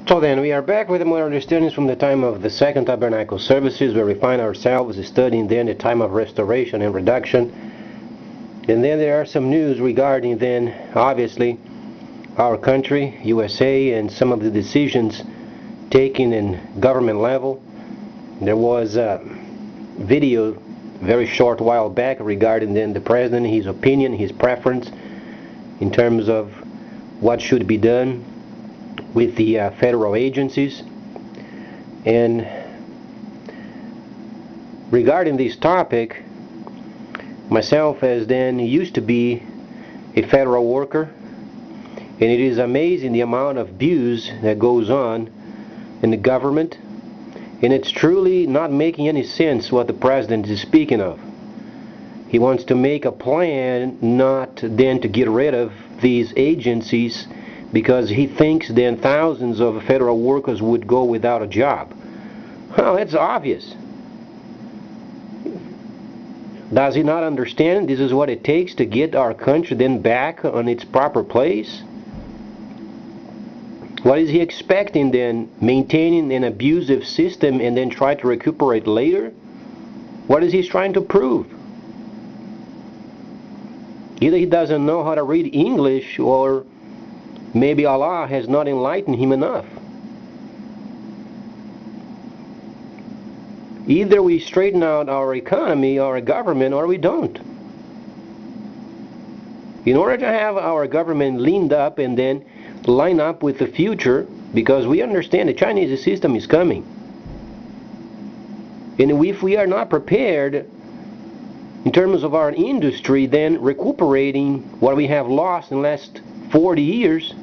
So then, we are back with more understandings from the time of the Second Tabernacle services, where we find ourselves studying then the time of restoration and reduction. And then there are some news regarding then, obviously, our country, USA, and some of the decisions taken in government level. There was a video very short while back regarding then the president, his opinion, his preference in terms of what should be done with the federal agencies. And regarding this topic, myself as then used to be a federal worker, and it is amazing the amount of abuse that goes on in the government, and it's truly not making any sense what the president is speaking of. He wants to make a plan not then to get rid of these agencies because he thinks then thousands of federal workers would go without a job. Well, it's obvious. Does he not understand this is what it takes to get our country then back on its proper place? What is he expecting then? Maintaining an abusive system and then try to recuperate later? What is he trying to prove? Either he doesn't know how to read English, or maybe Allah has not enlightened him enough. Either we straighten out our economy, our government, or we don't. In order to have our government leaned up and then line up with the future, because we understand the Chinese system is coming. And if we are not prepared in terms of our industry, then recuperating what we have lost in the last 40 years,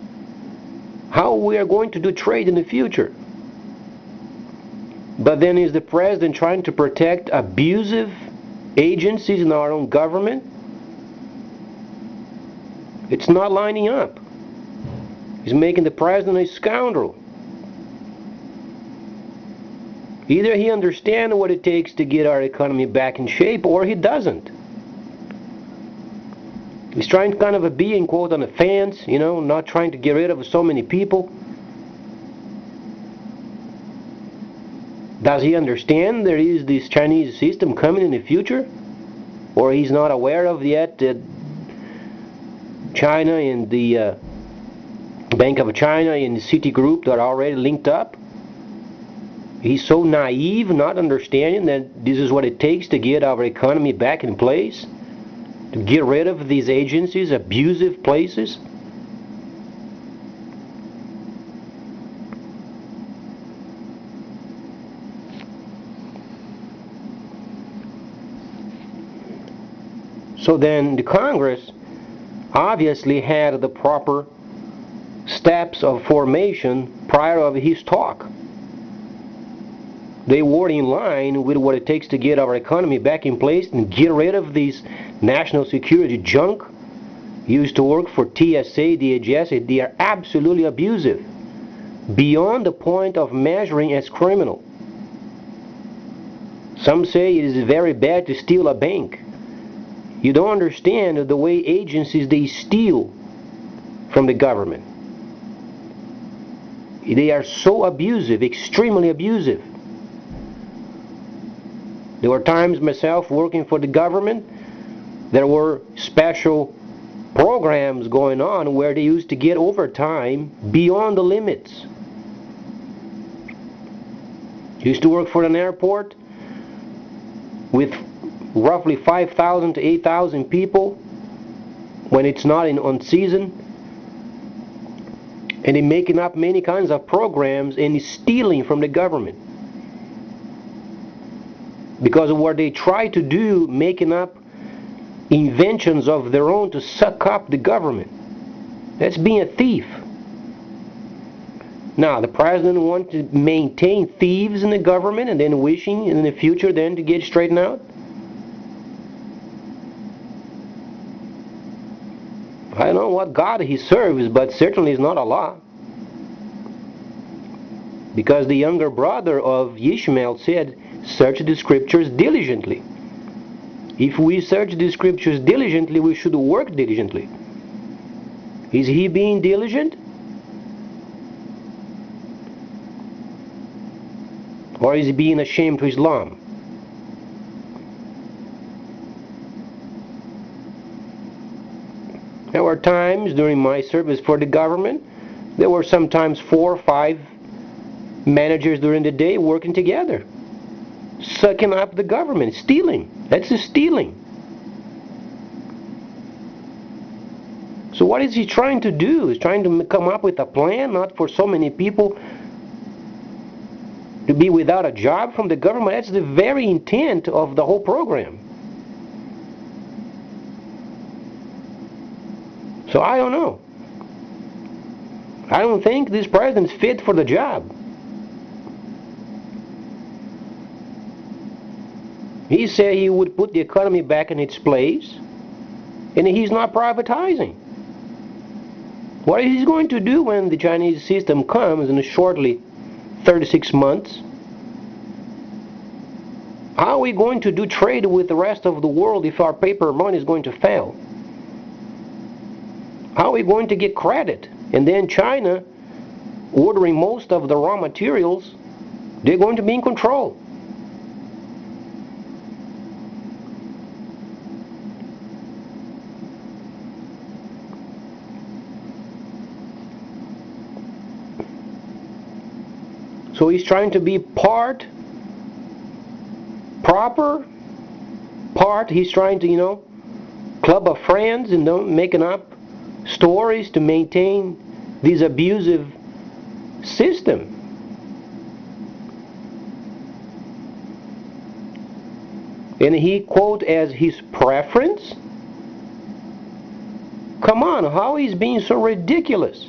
how we are going to do trade in the future? But then is the president trying to protect abusive agencies in our own government? It's not lining up. He's making the president a scoundrel. Either he understands what it takes to get our economy back in shape, or he doesn't. He's trying to kind of be, in quote, on the fence, not trying to get rid of so many people. Does he understand there is this Chinese system coming in the future? Or he's not aware of yet that China and the Bank of China and the Citigroup are already linked up? He's so naive, not understanding that this is what it takes to get our economy back in place, to get rid of these agencies, abusive places. So then the Congress obviously had the proper steps of formation prior of his talk. They were in line with what it takes to get our economy back in place and get rid of these national security junk used to work for TSA, DHS. They are absolutely abusive, beyond the point of measuring as criminal. Some say it is very bad to steal a bank. You don't understand the way agencies, they steal from the government. They are so abusive, extremely abusive. There were times myself working for the government, there were special programs going on where they used to get overtime beyond the limits. Used to work for an airport with roughly 5,000 to 8,000 people when it's not on season, and they're making up many kinds of programs and stealing from the government because of what they try to do, making up inventions of their own to suck up the government. That's being a thief. Now, the president wants to maintain thieves in the government and then wishing in the future then to get straightened out? I don't know what God he serves, but certainly is not Allah. Because the younger brother of Ishmael said, search the scriptures diligently. If we search the scriptures diligently, we should work diligently. Is he being diligent? Or is he being ashamed to Islam? There were times during my service for the government, there were sometimes 4 or 5 managers during the day working together, sucking up the government, stealing. That's the stealing. So what is he trying to do? He's trying to come up with a plan, not for so many people to be without a job from the government. That's the very intent of the whole program. So I don't know. I don't think this president's fit for the job. He said he would put the economy back in its place, and he's not privatizing. What is he going to do when the Chinese system comes in shortly 36 months? How are we going to do trade with the rest of the world if our paper money is going to fail? How are we going to get credit? And then China, ordering most of the raw materials, they're going to be in control. So he's trying to be part proper, part he's trying to, club of friends and making up stories to maintain this abusive system. And he quote as his preference. Come on, how he's being so ridiculous?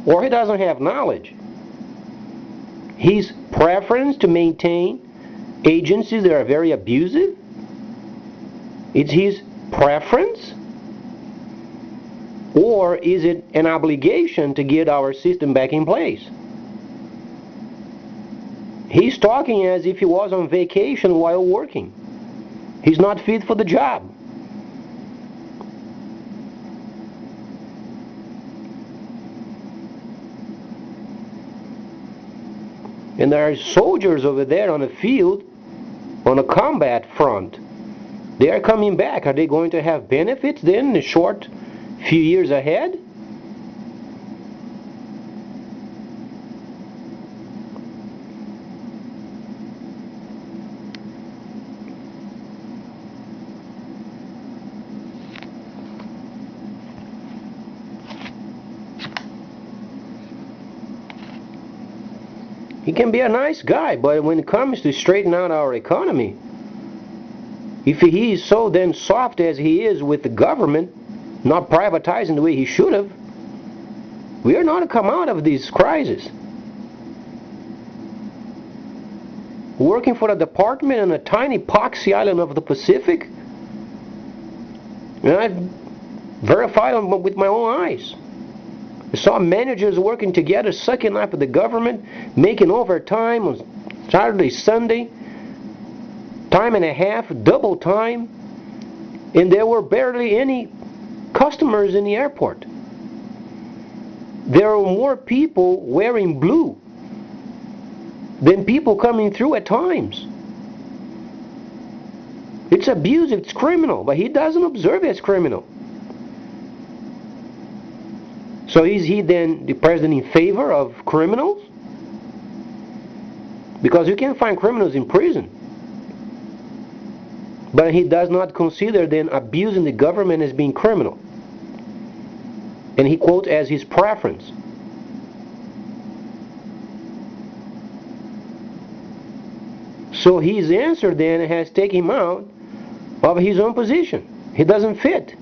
Or he doesn't have knowledge. His preference to maintain agencies that are very abusive? It's his preference? Or is it an obligation to get our system back in place? He's talking as if he was on vacation while working. He's not fit for the job. And there are soldiers over there on the field, on a combat front. They are coming back. Are they going to have benefits then in the short few years ahead? He can be a nice guy, but when it comes to straighten out our economy, if he is so then soft as he is with the government, not privatizing the way he should have, we are not going to come out of this crisis. Working for a department on a tiny poxy island of the Pacific, and I've verified them with my own eyes. I saw managers working together, sucking up at the government, making overtime on Saturday, Sunday, time and a half, double time, and there were barely any customers in the airport. There were more people wearing blue than people coming through at times. It's abusive, it's criminal, but he doesn't observe it as criminal. So is he then the president in favor of criminals? Because you can't find criminals in prison. But he does not consider then abusing the government as being criminal. And he quotes as his preference. So his answer then has taken him out of his own position. He doesn't fit.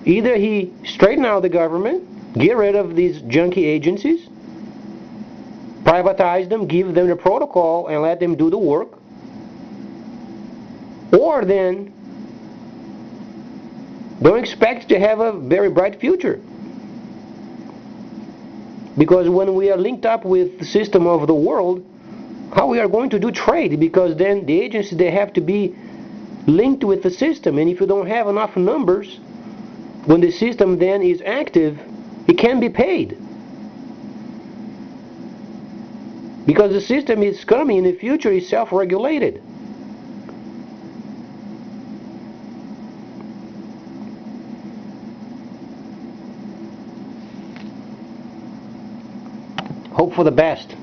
Either he straighten out the government, get rid of these junky agencies, privatize them, give them the protocol, and let them do the work, or then don't expect to have a very bright future. Because when we are linked up with the system of the world, how we are going to do trade? Because then the agencies, they have to be linked with the system, and if you don't have enough numbers, when the system then is active, it can be paid. Because the system is coming in the future is self-regulated. Hope for the best.